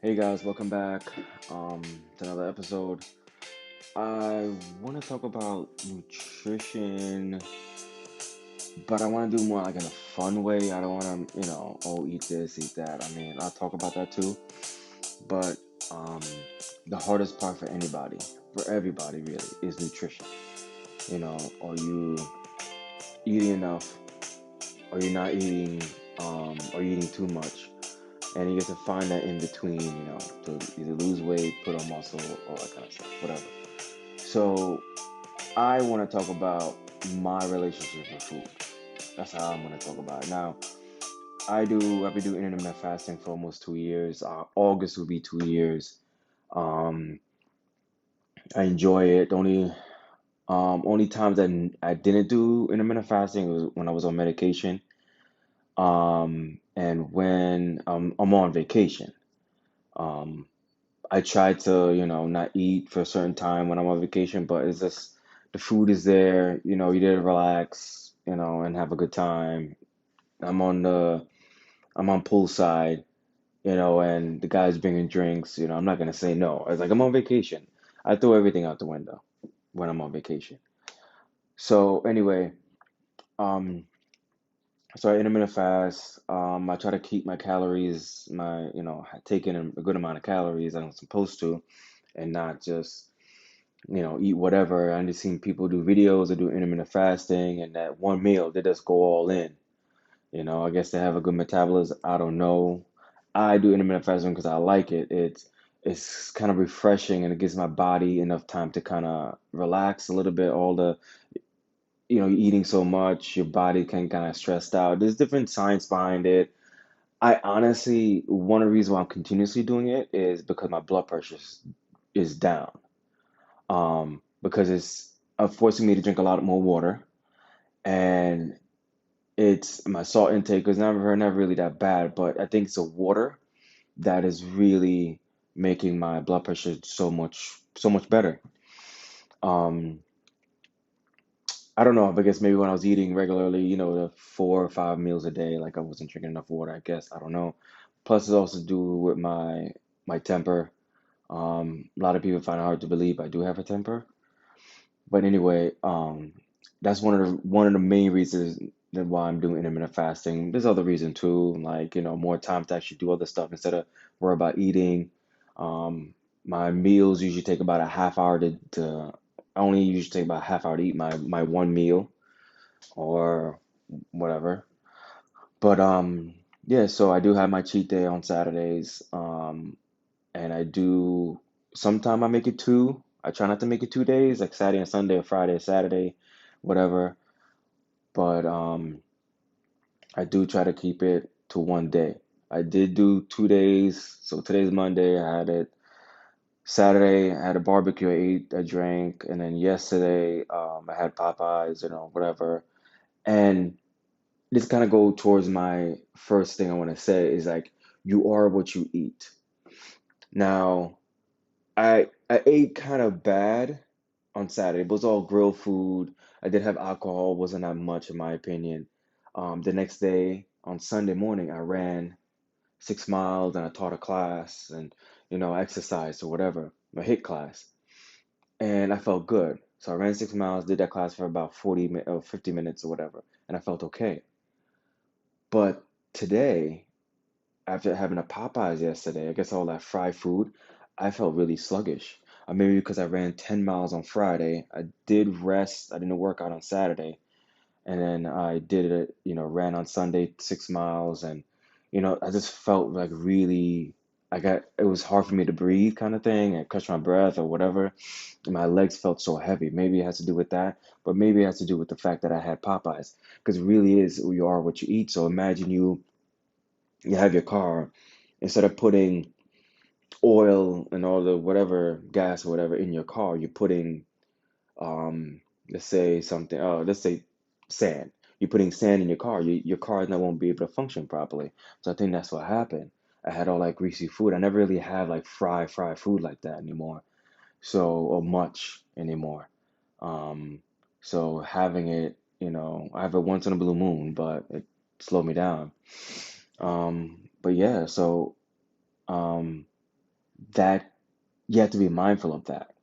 Hey guys, welcome back um, to another episode. I want to talk about nutrition, but I want to do more like in a fun way. I don't want to, oh, eat this, eat that. I mean, I'll talk about that too, but um, the hardest part for anybody, for everybody really, is nutrition. Are you eating enough? Are you not eating? Are you eating too much? And you get to find that in between, to either lose weight, put on muscle, all that kind of stuff, whatever. So I want to talk about my relationship with food. That's how I'm going to talk about it. Now, I've been doing intermittent fasting for almost 2 years. August will be 2 years. Um, I enjoy it. The only times I didn't do intermittent fasting was when I was on medication. And when I'm on vacation. Um, I try to, not eat for a certain time when I'm on vacation, but it's just the food is there, you did relax, and have a good time. I'm on the I'm on poolside, and the guy's bringing drinks, I'm not gonna say no. It's like I'm on vacation. I throw everything out the window when I'm on vacation. So anyway, um, so I intermittent fast. I try to keep my calories, taking a good amount of calories I'm supposed to, and not just eat whatever. I just seen people do videos or do intermittent fasting, and that one meal they just go all in. I guess they have a good metabolism. I don't know. I do intermittent fasting because I like it. It's kind of refreshing and it gives my body enough time to kind of relax a little bit. All the eating so much, your body can kind of stressed out. There's different science behind it. I honestly, one of the reasons why I'm continuously doing it is because my blood pressure is down. Because it's forcing me to drink a lot more water, and it's my salt intake is never really that bad, but I think it's the water that is really making my blood pressure so much better. Um, I don't know. I guess maybe when I was eating regularly, the 4 or 5 meals a day, like I wasn't drinking enough water. I guess I don't know. Plus, it's also to do with my temper. A lot of people find it hard to believe I do have a temper. But anyway, that's one of the main reasons that why I'm doing intermittent fasting. There's other reason too, like more time to actually do other stuff instead of worry about eating. My meals usually take about a half hour to I only usually take about a half hour to eat my one meal or whatever. But yeah, so I do have my cheat day on Saturdays. And I do sometime I make it two. I try not to make it 2 days, like Saturday and Sunday or Friday and Saturday, whatever. But I do try to keep it to one day. I did do 2 days. So today's Monday. I had it Saturday. I had a barbecue. I ate. I drank, and then yesterday I had Popeyes. Whatever. And this kind of go towards my first thing I want to say is like you are what you eat. Now, I ate kind of bad on Saturday. It was all grilled food. I did have alcohol, wasn't that much in my opinion. The next day on Sunday morning, I ran 6 miles and I taught a class and exercised or whatever, a hit class, and I felt good. So I ran 6 miles, did that class for about 50 minutes or whatever, and I felt okay. But today, after having a Popeyes yesterday, I guess all that fried food, I felt really sluggish. Maybe because I ran 10 miles on Friday. I did rest. I didn't work out on Saturday. And then I did it, ran on Sunday 6 miles. And, I just felt like really, it was hard for me to breathe kind of thing. I catch my breath or whatever. And my legs felt so heavy. Maybe it has to do with that. But maybe it has to do with the fact that I had Popeyes. Because it really is, you are what you eat. So imagine you have your car, instead of putting oil and all the whatever gas or whatever in your car, you're putting let's say sand. You're putting sand in your car. Your car now won't be able to function properly. So I think that's what happened. I had all like greasy food. I never really had like fried food like that anymore. So or much anymore. Um, so having it, I have it once in a blue moon, but it slowed me down. But yeah, so um that you have to be mindful of that.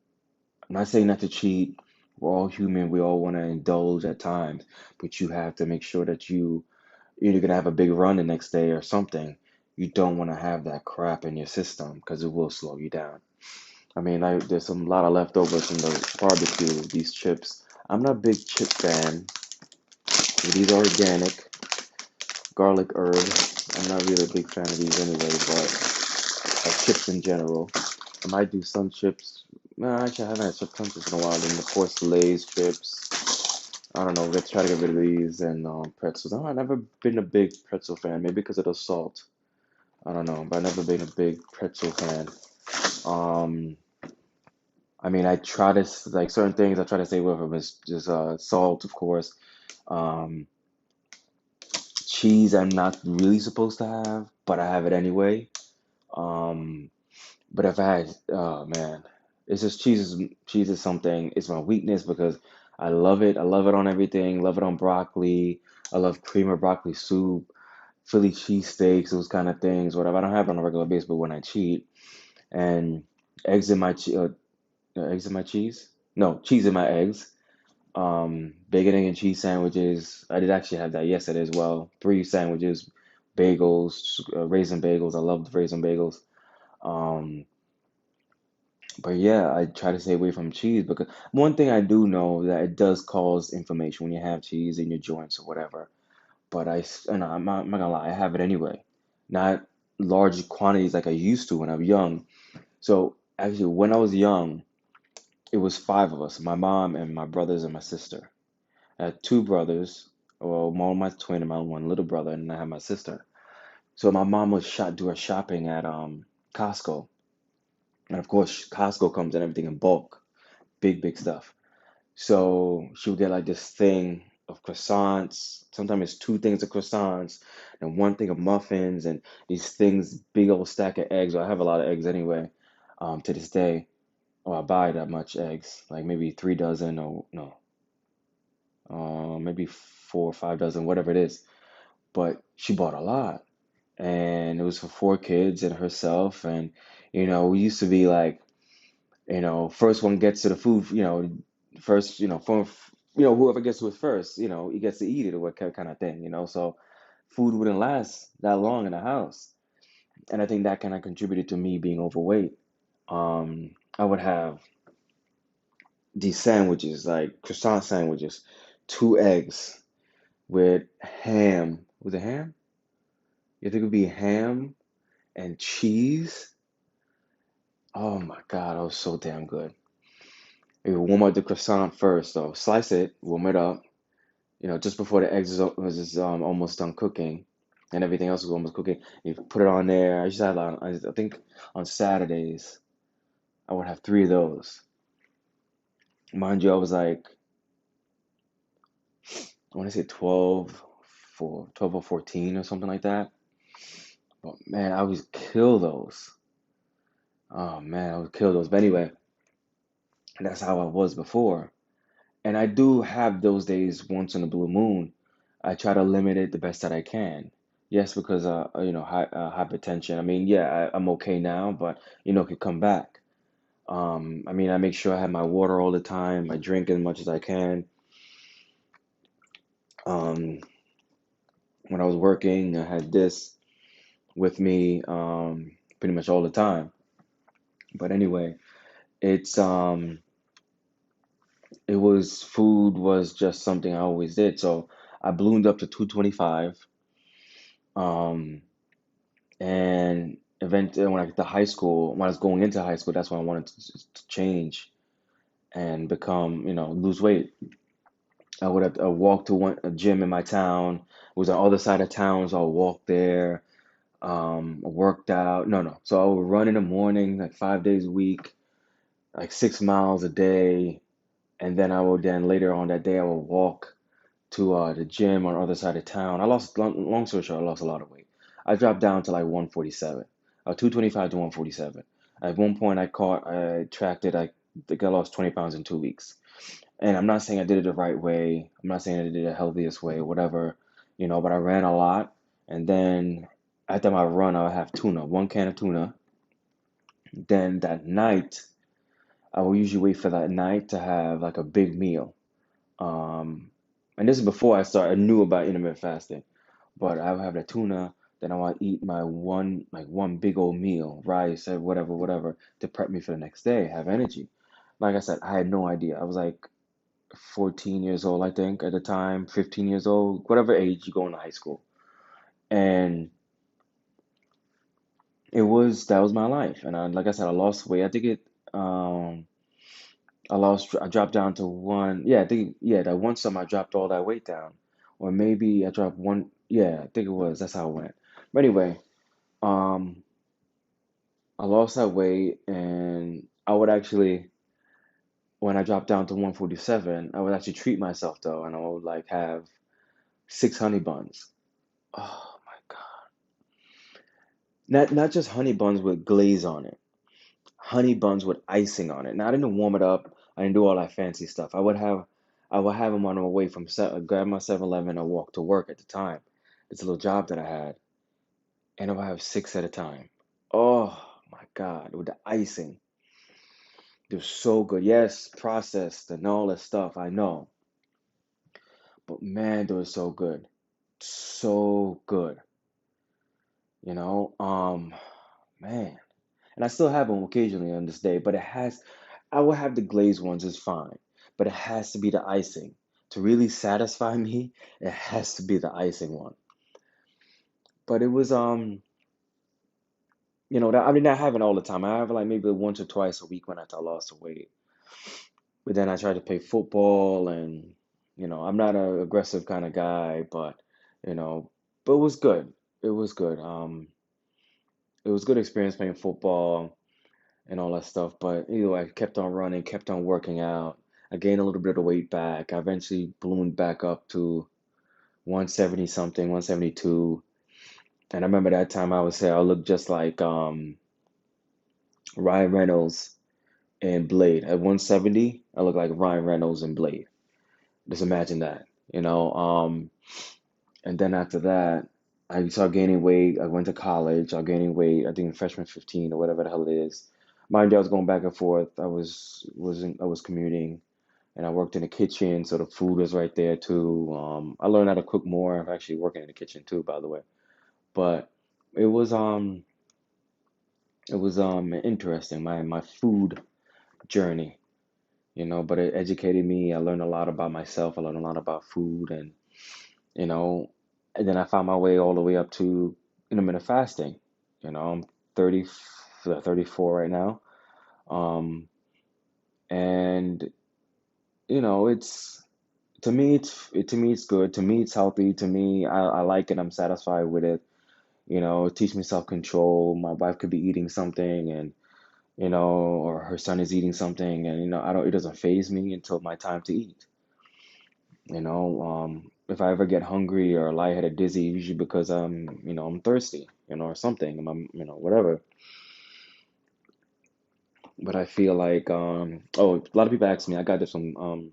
I'm not saying not to cheat. We're all human. We all want to indulge at times, but you have to make sure that you're gonna have a big run the next day or something. You don't want to have that crap in your system because it will slow you down. I mean, there's some lot of leftovers from the barbecue. These chips. I'm not a big chip fan. These are organic, garlic herb. I'm not really a big fan of these anyway, but chips in general. I might do some chips. No, actually, I haven't had some chips in a while. And of course, Lay's chips. I don't know. Let's try to get rid of these and pretzels. I've never been a big pretzel fan. Maybe because of the salt. I don't know, but I've never been a big pretzel fan. Um, I mean, I try to like certain things. I try to stay away from is just salt, of course. Um, Cheese, I'm not really supposed to have, but I have it anyway. Um, But if I had, oh man, it's just cheese is something. It's my weakness because I love it. I love it on everything. Love it on broccoli. I love cream of broccoli soup, Philly cheesesteaks, those kind of things. Whatever. I don't have it on a regular basis, but when I cheat, and eggs in my eggs in my cheese. No, cheese in my eggs. Bacon, egg, and cheese sandwiches. I did actually have that yesterday as well. Three sandwiches, bagels, raisin bagels. I love the raisin bagels. Um, But yeah, I try to stay away from cheese because one thing I do know that it does cause inflammation when you have cheese in your joints or whatever. But and I'm not gonna lie, I have it anyway. Not large quantities like I used to when I was young. So actually, when I was young, it was five of us, my mom and my brothers and my sister. I had two brothers, well, one of my twin and my one little brother, and I had my sister. So my mom was do her shopping at Costco, and of course Costco comes in everything in bulk, big stuff. So she would get like this thing of croissants. Sometimes it's two things of croissants and one thing of muffins and these things, big old stack of eggs. Well, I have a lot of eggs anyway, to this day. Or I buy that much eggs, like maybe 3 dozen or no, maybe 4 or 5 dozen, whatever it is. But she bought a lot, and it was for 4 kids and herself. And we used to be like, first one gets to the food, first, whoever gets to it first, he gets to eat it or what kind of thing, so food wouldn't last that long in the house. And I think that kind of contributed to me being overweight. I would have these sandwiches, like croissant sandwiches, 2 eggs with ham. Was it ham? You think it would be ham and cheese? Oh my God, that was so damn good. You warm up the croissant first, though. Slice it, warm it up, just before the eggs was almost done cooking and everything else was almost cooking. You put it on there. I used to have, I think on Saturdays, I would have 3 of those. Mind you, I was like, I want to say 12 or 14 or something like that. But man, I would kill those. Oh man, I would kill those. But anyway, that's how I was before. And I do have those days once in a blue moon. I try to limit it the best that I can. Yes, because hypertension. I mean, yeah, I'm okay now, but it could come back. I mean, I make sure I have my water all the time. I drink as much as I can. Um, when I was working, I had this with me pretty much all the time. But anyway, it's it was food was just something I always did. So I ballooned up to 225. Um, And eventually, when I get to high school, when I was going into high school, that's when I wanted to change and become, lose weight. I would have walked to a gym in my town. It was on the other side of town, so I walked there. Worked out. No, no. So I would run in the morning, like 5 days a week, like 6 miles a day, and then I would then later on that day I would walk to the gym on the other side of town. I lost long story short, I lost a lot of weight. I dropped down to like 147, 225 to 147. At one point, I tracked it. I think I lost 20 pounds in 2 weeks. And I'm not saying I did it the right way. I'm not saying I did it the healthiest way, whatever, but I ran a lot. And then after my run, I would have tuna, one can of tuna, Then that night, I will usually wait for that night to have like a big meal. Um, and this is before I knew about intermittent fasting. But I would have the tuna, then I want to eat my one big old meal, rice or whatever, whatever, to prep me for the next day, have energy. Like I said, I had no idea. I was like 14 years old, I think, at the time, 15 years old, whatever age you go into high school. And that was my life. And like I said, I lost weight. Um, I dropped down to one, yeah, I think, yeah, that one summer I dropped all that weight down. Or maybe I dropped one, yeah, I think it was, that's how it went. But anyway, um, I lost that weight and I would actually, when I dropped down to 147, I would actually treat myself though, and I would like have six honey buns. Oh my God. Not just honey buns with glaze on it. Honey buns with icing on it. Now I didn't warm it up. I didn't do all that fancy stuff. I would have them on my way from grab my 7-Eleven and walk to work at the time. It's a little job that I had, and I would have six at a time. Oh my God, with the icing. They're so good. Yes, processed and all that stuff, I know. But man, they were so good. So good. You know, man. And I still have them occasionally on this day, but I will have the glazed ones, it's fine. But it has to be the icing. To really satisfy me, it has to be the icing one. But it was, I mean, I have it all the time. I have it like maybe once or twice a week when I lost the weight. But then I tried to play football and, I'm not an aggressive kind of guy, you know, but it was good. It was good. It was good experience playing football and all that stuff. But anyway, I kept on running, kept on working out. I gained a little bit of weight back. I eventually ballooned back up to 170 something, 172. And I remember that time I would say I looked just like Ryan Reynolds in Blade. At 170, I look like Ryan Reynolds in Blade. Just imagine that, you know. And then after that, I started gaining weight. I went to college. I was gaining weight. I think freshman 15 or whatever the hell it is. Mind you, I was going back and forth. I was commuting, and I worked in the kitchen, so the food was right there too. I learned how to cook more. I'm actually working in the kitchen too, by the way. But it was um it was interesting, my food journey, but it educated me. I learned a lot about myself. I learned a lot about food, and you know, and then I found my way all the way up to intermittent fasting. I'm 30, 34 right now. Um, and it's to me it's good. To me it's healthy. To me, I like it. I'm satisfied with it. It teaches me self-control. My wife could be eating something and or her son is eating something and it doesn't phase me until my time to eat. If I ever get hungry or lightheaded, dizzy, usually because I'm thirsty, or something, whatever. But I feel like, oh, a lot of people ask me, I got this from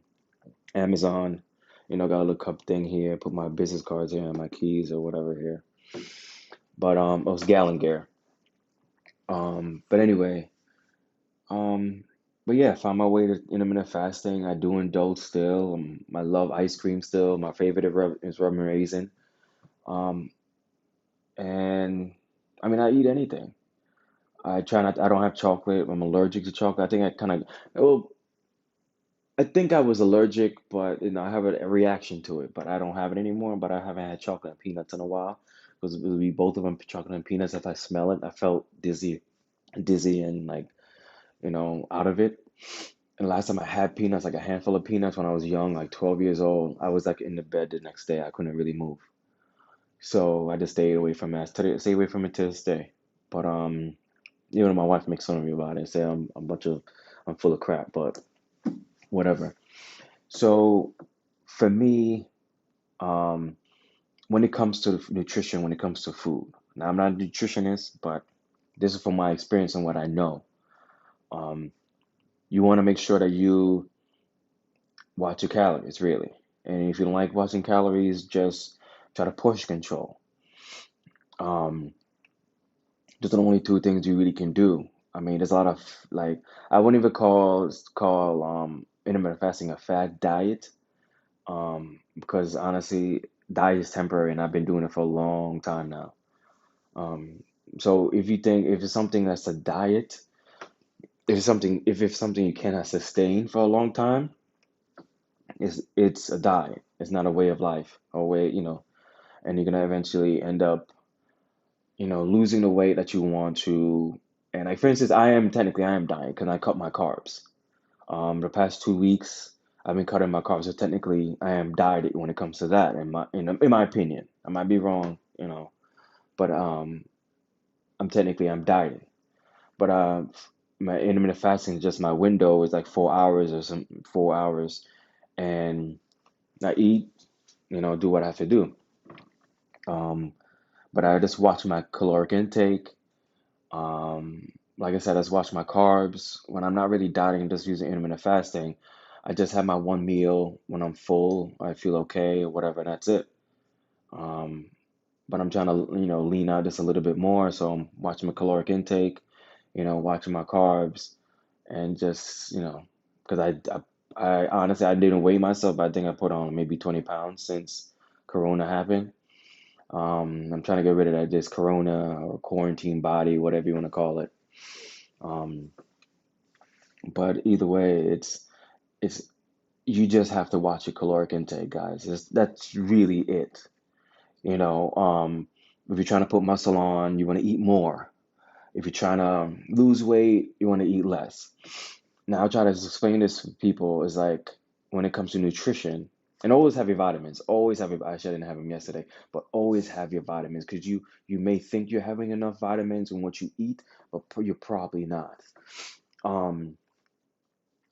Amazon, got a little cup thing here, put my business cards here and my keys or whatever here. But it was Gallon Gear. But anyway, um, but yeah, found my way to intermittent fasting. I do indulge still. I love ice cream still. My favorite is rum and raisin. Um, and I mean, I eat anything. I try not. I don't have chocolate. I'm allergic to chocolate. Well, I think I was allergic, but I have a reaction to it. But I don't have it anymore. But I haven't had chocolate and peanuts in a while because we both of them chocolate and peanuts. If I smell it, I felt dizzy and like out of it. And last time I had peanuts, like a handful of peanuts when I was young, like 12 years old, I was like in the bed the next day. I couldn't really move. So I just stayed away from it. Stay away from it to this day. But even though my wife makes fun of me about it, say I'm full of crap, but whatever. So for me, um, when it comes to nutrition, when it comes to food, now I'm not a nutritionist, but this is from my experience and what I know. Um, you want to make sure that you watch your calories, really. And if you don't like watching calories, just try to portion control. Um, those are the only two things you really can do. I mean, there's a lot of like I wouldn't even call intermittent fasting a fad diet. Because honestly, diet is temporary, and I've been doing it for a long time now. Um, so if you think if it's something that's a diet, if it's something you cannot sustain for a long time, it's a diet. It's not a way of life, or way, and you're gonna eventually end up, losing the weight that you want to. And like for instance, I am dying because I cut my carbs. The past 2 weeks, I've been cutting my carbs, so technically, I am dieted when it comes to that. In my opinion, I might be wrong, but I'm dieting. But my intermittent fasting is just my window is like 4 hours or some 4 hours, and I eat, do what I have to do. Um, but I just watch my caloric intake. Like I said, I just watch my carbs. When I'm not really dieting, I'm just using intermittent fasting. I just have my one meal when I'm full. I feel okay or whatever, and that's it. Um, but I'm trying to, lean out just a little bit more. So I'm watching my caloric intake, watching my carbs, and just, because I honestly, I didn't weigh myself, but I think I put on maybe 20 pounds since Corona happened. I'm trying to get rid of that, this Corona or quarantine body, whatever you want to call it. Um, but either way, it's you just have to watch your caloric intake, guys. That's really it. You know, um, if you're trying to put muscle on, you want to eat more. If you're trying to lose weight, you want to eat less. Now, I'll try to explain this to people is like when it comes to nutrition, and always have your vitamins. Always have your, actually, I didn't have them yesterday, but always have your vitamins because you may think you're having enough vitamins in what you eat, but you're probably not. Um,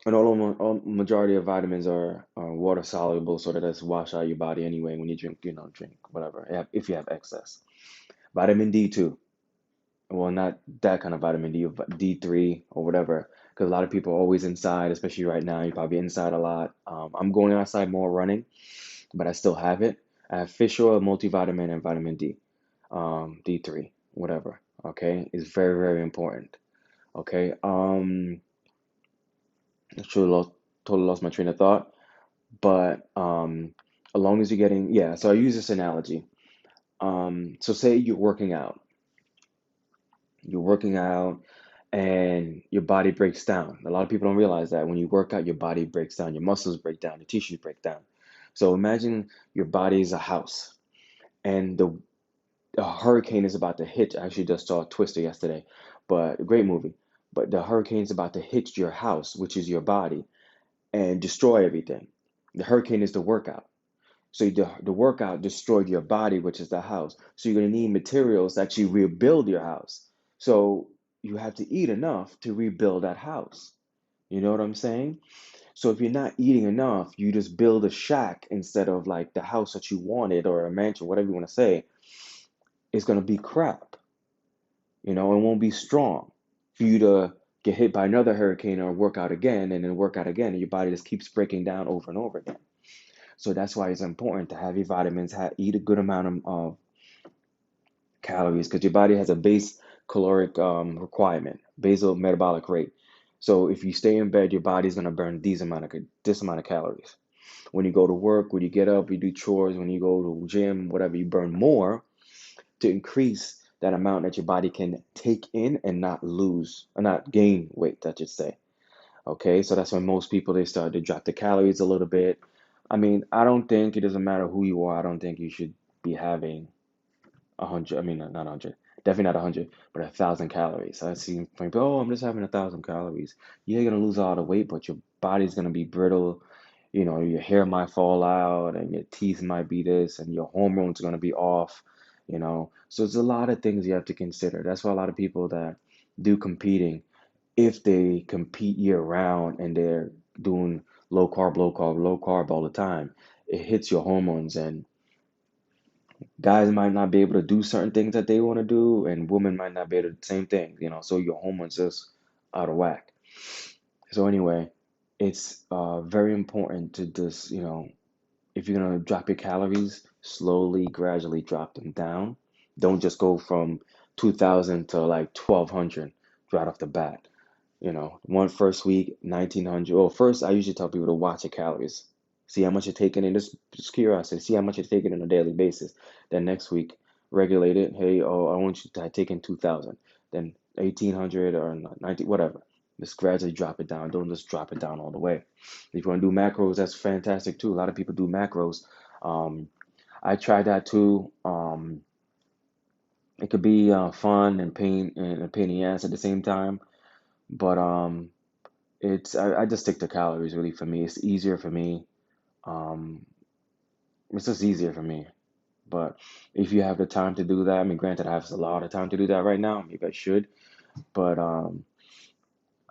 and all majority of vitamins are water soluble, so that just wash out your body anyway when you drink, drink whatever, if you have excess. Vitamin D too. Well, not that kind of vitamin D, but D3 or whatever. Because a lot of people are always inside, especially right now. You're probably inside a lot. I'm going outside more running, but I still have it. I have fish oil, multivitamin, and vitamin D, D3, whatever. Okay, it's very, very important. Okay. I totally lost my train of thought, but as long as you're getting, yeah. So I use this analogy. So say you're working out and your body breaks down. A lot of people don't realize that when you work out, your body breaks down, your muscles break down, your tissues break down. So imagine your body is a house and a hurricane is about to hit. I actually just saw Twister yesterday, but a great movie. But the hurricane is about to hit your house, which is your body, and destroy everything. The hurricane is the workout. So the workout destroyed your body, which is the house. So you're going to need materials to actually rebuild your house. So you have to eat enough to rebuild that house. You know what I'm saying? So if you're not eating enough, you just build a shack instead of like the house that you wanted or a mansion, whatever you want to say. It's going to be crap. It won't be strong for you to get hit by another hurricane or work out again and then work out again. And your body just keeps breaking down over and over again. So that's why it's important to have your vitamins, eat a good amount of calories, because your body has a base caloric requirement, basal metabolic rate. So if you stay in bed, your body's gonna burn this amount of calories. When you go to work, when you get up, you do chores, when you go to gym, whatever, you burn more to increase that amount that your body can take in and not lose or not gain weight, I should say. Okay, so that's when most people they start to drop the calories a little bit. I mean, I don't think it doesn't matter who you are. I don't think you should be having 100. I mean, not 100. Definitely not 100, but 1,000 calories. I see people, oh, I'm just having 1,000 calories. You're gonna lose all the weight, but your body's gonna be brittle. Your hair might fall out, and your teeth might be this, and your hormones are gonna be off. So it's a lot of things you have to consider. That's why a lot of people that do competing, if they compete year round and they're doing low carb, low carb, low carb all the time, it hits your hormones, and guys might not be able to do certain things that they want to do, and women might not be able to do the same thing, so your hormones just out of whack. So anyway, it's very important to just, if you're gonna drop your calories, slowly, gradually drop them down. Don't just go from 2,000 to like 1,200. right off the bat. One first week, 1900. Well, first, I usually tell people to watch your calories. See how much you're taking in, just curiosity, see how much you're taking on a daily basis. Then next week, regulate it. Hey, oh, I want you to take in 2000. Then 1800 or 19, whatever. Just gradually drop it down. Don't just drop it down all the way. If you want to do macros, that's fantastic too. A lot of people do macros. Um, I tried that too. It could be fun and pain and a pain in the ass at the same time. But I just stick to calories really for me. It's easier for me. Um, it's just easier for me. But if you have the time to do that, I mean, granted, I have a lot of time to do that right now. Maybe I should, but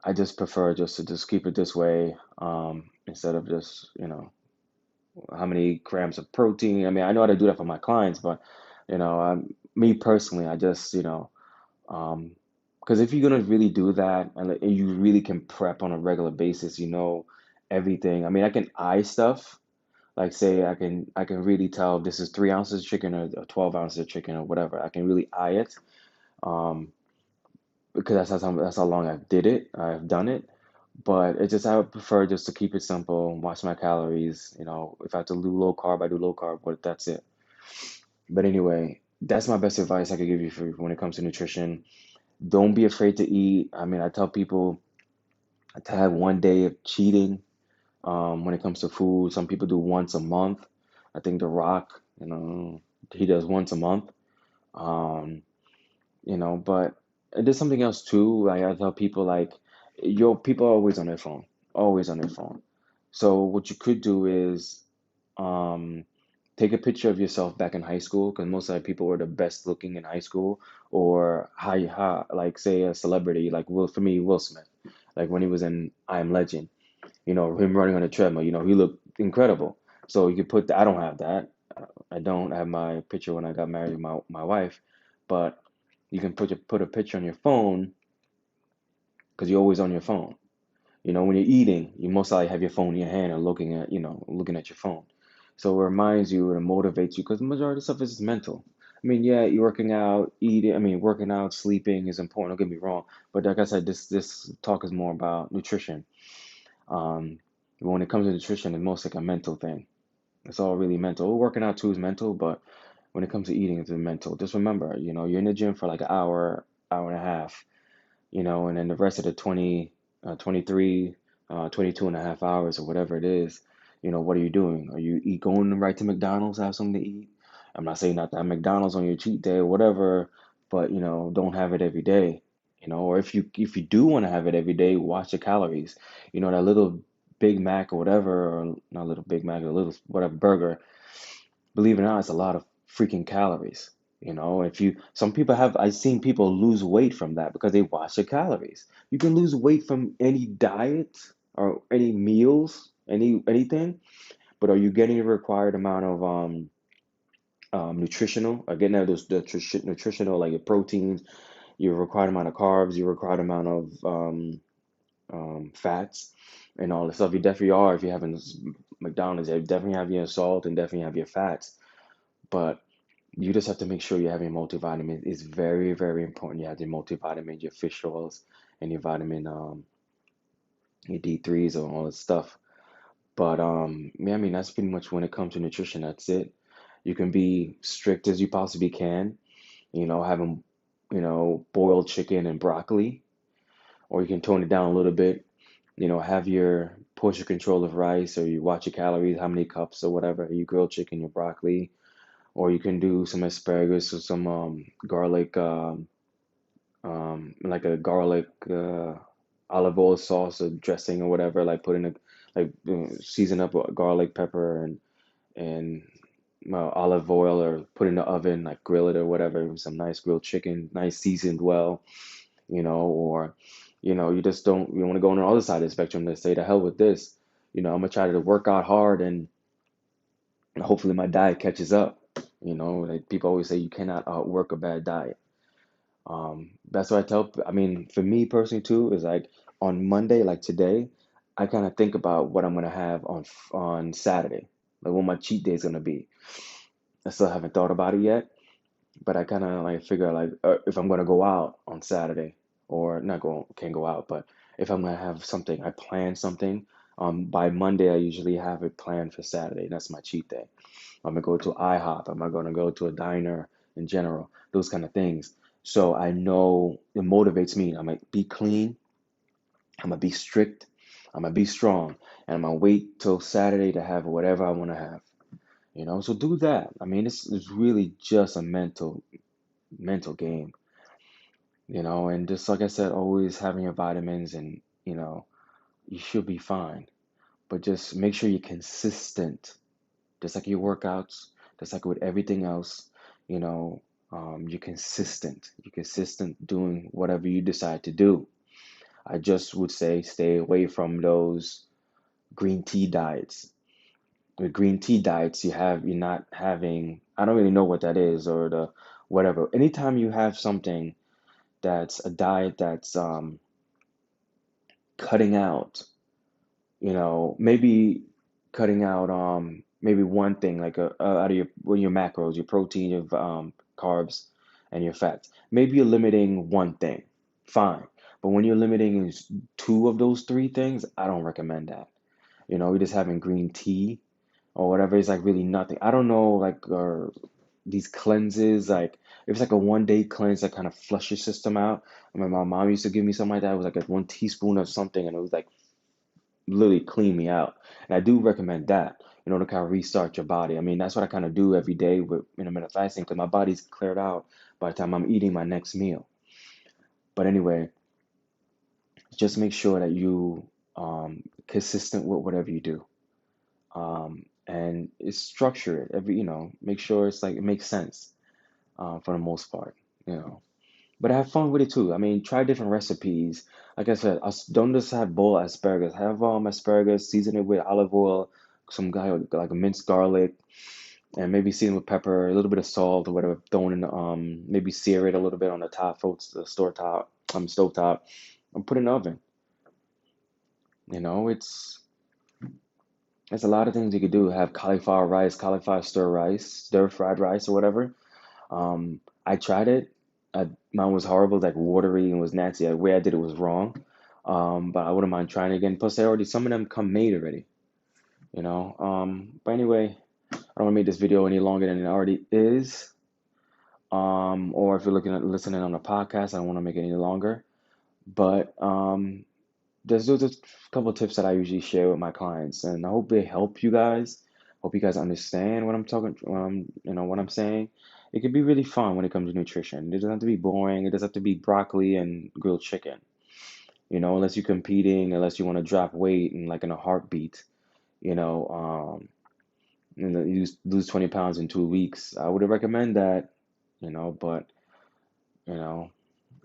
I just prefer just to just keep it this way, instead of just, how many grams of protein. I mean, I know how to do that for my clients, but me personally, I just, um, because if you're gonna really do that and you really can prep on a regular basis, everything. I mean, I can eye stuff. Like say I can really tell if this is 3 ounces of chicken or 12 ounces of chicken or whatever. I can really eye it. Um, because that's how long I've done it. But it's just I would prefer just to keep it simple, watch my calories. If I have to do low carb, I do low carb, but that's it. But anyway, that's my best advice I could give you for when it comes to nutrition. Don't be afraid to eat. I mean, I tell people to have one day of cheating, when it comes to food. Some people do once a month. I think The Rock, he does once a month. Um, but there's something else too. Like I tell people, like, people are always on their phone, always on their phone. So what you could do is, um, take a picture of yourself back in high school, because most of the people were the best looking in high school, or like say a celebrity, like for me, Will Smith, like when he was in I Am Legend, him running on a treadmill, he looked incredible. So you could I don't have that. I don't have my picture when I got married to my wife, but you can put a picture on your phone, because you're always on your phone. When you're eating, you most likely have your phone in your hand and looking at your phone. So it reminds you and motivates you, because the majority of stuff is mental. I mean, yeah, you're working out, eating. I mean, working out, sleeping is important. Don't get me wrong, but like I said, this talk is more about nutrition. Um, when it comes to nutrition, it's most like a mental thing. It's all really mental. Working out too is mental, but when it comes to eating, it's mental. Just remember, you're in the gym for like an hour, hour and a half, and then the rest of the 23, 22 and a half hours or whatever it is, what are you doing? Are you going right to McDonald's, have something to eat? I'm not saying not to have McDonald's on your cheat day or whatever, but don't have it every day. Or if you do want to have it every day, watch the calories. That little Big Mac or whatever, or not little Big Mac, a little whatever burger, believe it or not, it's a lot of freaking calories. If some people I've seen people lose weight from that because they watch their calories. You can lose weight from any diet or any meals, anything, but are you getting the required amount of nutritional, or getting those nutritional, like your proteins, your required amount of carbs, your required amount of fats, and all the stuff? You definitely are. If you're having McDonald's, you definitely have your salt and definitely have your fats, but you just have to make sure you have your multivitamin. It's very, very important. You have your multivitamin, your fish oils, and your vitamin, your D3s, and all this stuff. But yeah, I mean, that's pretty much when it comes to nutrition. That's it. You can be strict as you possibly can. Having, boiled chicken and broccoli, or you can tone it down a little bit. Have your portion control of rice, or you watch your calories, how many cups or whatever. You grill chicken, your broccoli, or you can do some asparagus or some garlic, like a garlic olive oil sauce or dressing or whatever. Like put in season up with garlic, pepper, and olive oil, or put in the oven, like grill it or whatever. With some nice grilled chicken, nice seasoned well. Or you just don't you want to go on the other side of the spectrum to say, the hell with this. I'm gonna try to work out hard, and hopefully my diet catches up. Like people always say, you cannot outwork a bad diet. That's what I mean, for me personally too, is like on Monday, like today, I kind of think about what I'm gonna have on Saturday, like what my cheat day is gonna be. I still haven't thought about it yet, but I kind of like figure like if I'm gonna go out on Saturday. or not go can't go out, but if I'm gonna have something, I plan something. By Monday, I usually have it planned for Saturday. That's my cheat day. I'm gonna go to IHOP. Am I gonna go to a diner in general? Those kind of things. So I know it motivates me. I'm gonna be clean. I'm gonna be strict. I'm gonna be strong, and I'm gonna wait till Saturday to have whatever I want to have. So do that. I mean, it's really just a mental game. And just like I said, always having your vitamins, and you should be fine. But just make sure you're consistent, just like your workouts, just like with everything else. You know, you're consistent. You're consistent doing whatever you decide to do. I just would say stay away from those green tea diets. With green tea diets, you're not having, I don't really know what that is, or the whatever. Anytime you have something that's a diet that's cutting out, maybe cutting out maybe one thing, like out of your macros, your protein, your carbs, and your fats. Maybe you're limiting one thing, fine. But when you're limiting two of those three things, I don't recommend that. You're just having green tea or whatever is like really nothing. I don't know, like these cleanses, like if it's like a 1 day cleanse that kind of flush your system out. I mean, my mom used to give me something like that. It was like a 1 teaspoon of something, and it was like literally clean me out. And I do recommend that, to kind of restart your body. I mean, that's what I kind of do every day with intermittent fasting, because my body's cleared out by the time I'm eating my next meal. But anyway, just make sure that you consistent with whatever you do. And it's structured make sure it's like it makes sense for the most part, you know. But have fun with it too. I mean, try different recipes. Like I said, don't just have boiled asparagus. Have asparagus, season it with olive oil, some guy like a minced garlic, and maybe season with pepper, a little bit of salt or whatever, thrown in maybe sear it a little bit on the top, the store top, stove top, and put it in the oven. It's there's a lot of things you could do. Have cauliflower rice, cauliflower stir fried rice or whatever. I tried it. Mine was horrible, like watery and was nasty. The way I did it was wrong. But I wouldn't mind trying it again. Plus, some of them come made already. But anyway, I don't want to make this video any longer than it already is. Or if you're listening on a podcast, I don't want to make it any longer. But there's a couple of tips that I usually share with my clients, and I hope they help you guys. Hope you guys understand what I'm talking, what I'm saying. It can be really fun when it comes to nutrition. It doesn't have to be boring. It doesn't have to be broccoli and grilled chicken. Unless you're competing, unless you want to drop weight and like in a heartbeat. You know, you lose 20 pounds in 2 weeks. I would recommend that. But you know,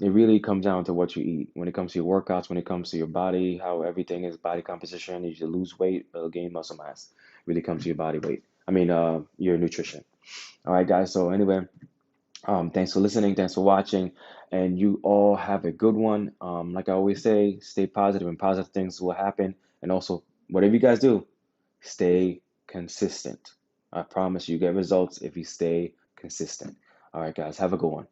it really comes down to what you eat. When it comes to your workouts, when it comes to your body, how everything is body composition. If you lose weight or gain muscle mass, it really comes to your body weight. I mean, your nutrition. All right, guys. So anyway, thanks for listening. Thanks for watching, and you all have a good one. Like I always say, stay positive, and positive things will happen. And also, whatever you guys do, stay consistent. I promise you get results if you stay consistent. All right, guys. Have a good one.